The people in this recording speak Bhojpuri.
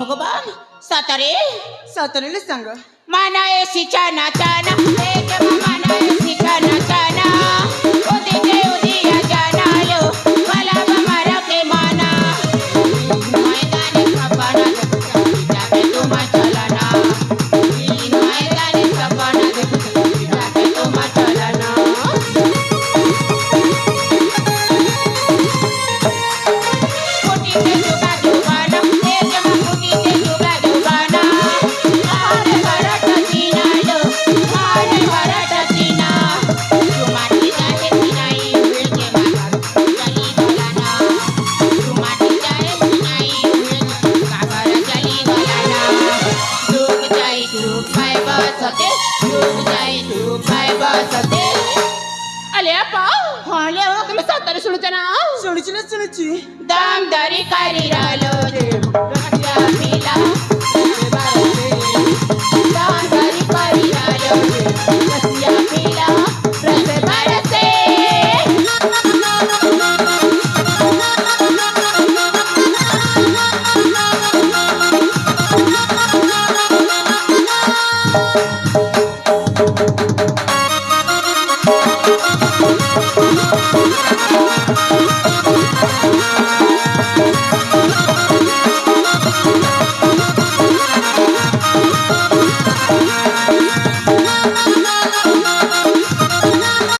भगवान सातारे साताऱ्याला सांग मानाए सिचाना चाना एक मानाए सिचाना चाना उदी उदिया जाना लो मला मारा के माना मैदानी सपना जाके तुम चलना मैदानी सपना जाके तुम चलना ଶୁଣିଛି ନା ଶୁଣିଛି दामदारी करी रालो